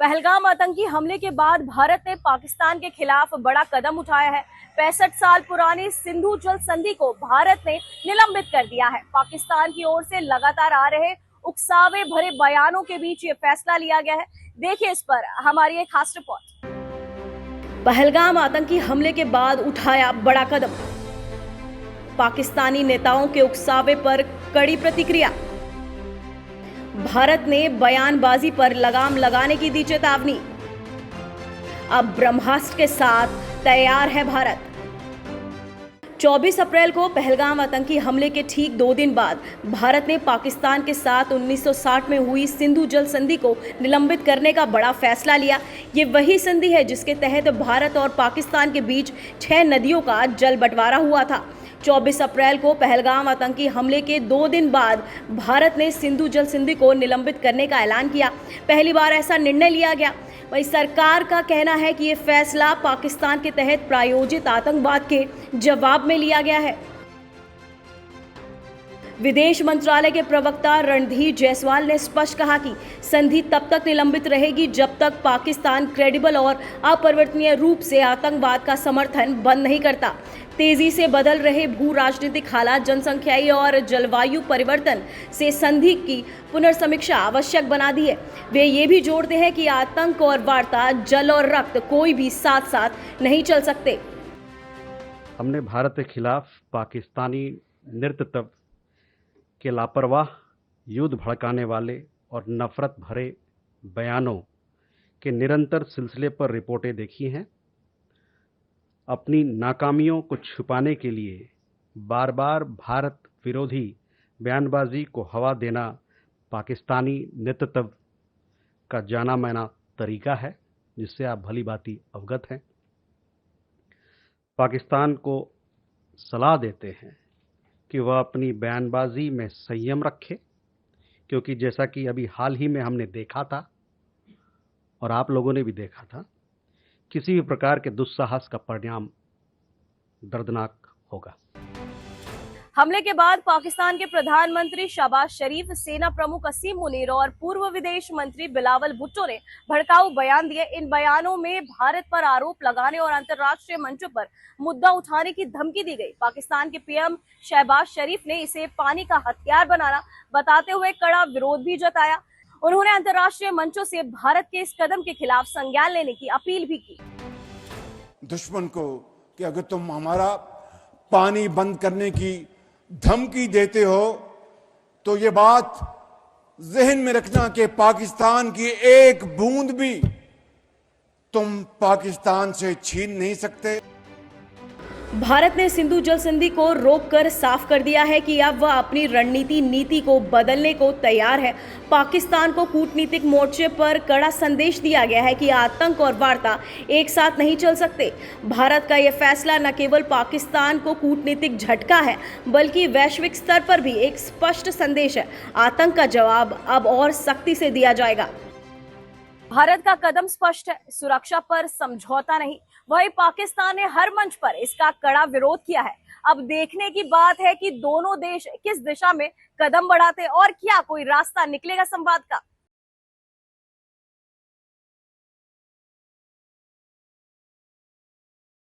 पहलगाम आतंकी हमले के बाद भारत ने पाकिस्तान के खिलाफ बड़ा कदम उठाया है। 65 साल पुरानी सिंधु जल संधि को भारत ने निलंबित कर दिया है। पाकिस्तान की ओर से लगातार आ रहे उकसावे भरे बयानों के बीच ये फैसला लिया गया है। देखिए इस पर हमारी एक खास रिपोर्ट। पहलगाम आतंकी हमले के बाद उठाया बड़ा कदम, पाकिस्तानी नेताओं के उकसावे पर कड़ी प्रतिक्रिया। भारत ने बयानबाजी पर लगाम लगाने की दी चेतावनी। अब ब्रह्मास्त्र के साथ तैयार है भारत। 24 अप्रैल को पहलगाम आतंकी हमले के ठीक 2 दिन बाद भारत ने पाकिस्तान के साथ 1960 में हुई सिंधु जल संधि को निलंबित करने का बड़ा फैसला लिया। ये वही संधि है जिसके तहत भारत और पाकिस्तान के बीच 6 नदियों का जल बंटवारा हुआ था। 24 अप्रैल को पहलगाम आतंकी हमले के 2 दिन बाद भारत ने सिंधु जल संधि को निलंबित करने का ऐलान किया। पहली बार ऐसा निर्णय लिया गया। वहीं सरकार का कहना है कि ये फैसला पाकिस्तान के तहत प्रायोजित आतंकवाद के जवाब में लिया गया है। विदेश मंत्रालय के प्रवक्ता रणधीर जायसवाल ने स्पष्ट कहा कि संधि तब तक निलंबित रहेगी जब तक पाकिस्तान क्रेडिबल और अपरिवर्तनीय रूप से आतंकवाद का समर्थन बंद नहीं करता। तेजी से बदल रहे भू राजनीतिक हालात, जनसंख्याई और जलवायु परिवर्तन से संधि की पुनर्समीक्षा आवश्यक बना दी है। वे ये भी जोड़ते हैं कि आतंक और वार्ता, जल और रक्त कोई भी साथ साथ नहीं चल सकते। हमने भारत के खिलाफ पाकिस्तानी नेतृत्व के लापरवाह, युद्ध भड़काने वाले और नफरत भरे बयानों के निरंतर सिलसिले पर रिपोर्टें देखी हैं। अपनी नाकामियों को छुपाने के लिए बार बार भारत विरोधी बयानबाजी को हवा देना पाकिस्तानी नेतृत्व का जाना माना तरीका है, जिससे आप भली भांति अवगत हैं। पाकिस्तान को सलाह देते हैं कि वह अपनी बयानबाजी में संयम रखे, क्योंकि जैसा कि अभी हाल ही में हमने देखा था और आप लोगों ने भी देखा था, किसी भी प्रकार के दुस्साहस का परिणाम दर्दनाक होगा। हमले के बाद पाकिस्तान के प्रधानमंत्री शहबाज शरीफ, सेना प्रमुख असीम मुनीर और पूर्व विदेश मंत्री बिलावल भुट्टो ने भड़काऊ बयान दिए। इन बयानों में भारत पर आरोप लगाने और अंतर्राष्ट्रीय मंचों पर मुद्दा उठाने की धमकी दी गई। पाकिस्तान के पीएम शहबाज शरीफ ने इसे पानी का हथियार बनाना बताते हुए कड़ा विरोध भी जताया। उन्होंने अंतर्राष्ट्रीय मंचों से भारत के इस कदम के खिलाफ संज्ञान लेने की अपील भी की। दुश्मन को कि अगर तुम हमारा पानी बंद करने की धमकी देते हो तो ये बात जहन में रखना कि पाकिस्तान की एक बूंद भी तुम पाकिस्तान से छीन नहीं सकते। भारत ने सिंधु जल संधि को रोककर साफ कर दिया है कि अब वह अपनी नीति को बदलने को तैयार है। पाकिस्तान को कूटनीतिक मोर्चे पर कड़ा संदेश दिया गया है कि आतंक और वार्ता एक साथ नहीं चल सकते। भारत का यह फैसला न केवल पाकिस्तान को कूटनीतिक झटका है, बल्कि वैश्विक स्तर पर भी एक स्पष्ट संदेश है। आतंक का जवाब अब और सख्ती से दिया जाएगा। भारत का कदम स्पष्ट है, सुरक्षा पर समझौता नहीं। वही पाकिस्तान ने हर मंच पर इसका कड़ा विरोध किया है। अब देखने की बात है कि दोनों देश किस दिशा में कदम बढ़ाते और क्या कोई रास्ता निकलेगा संवाद का।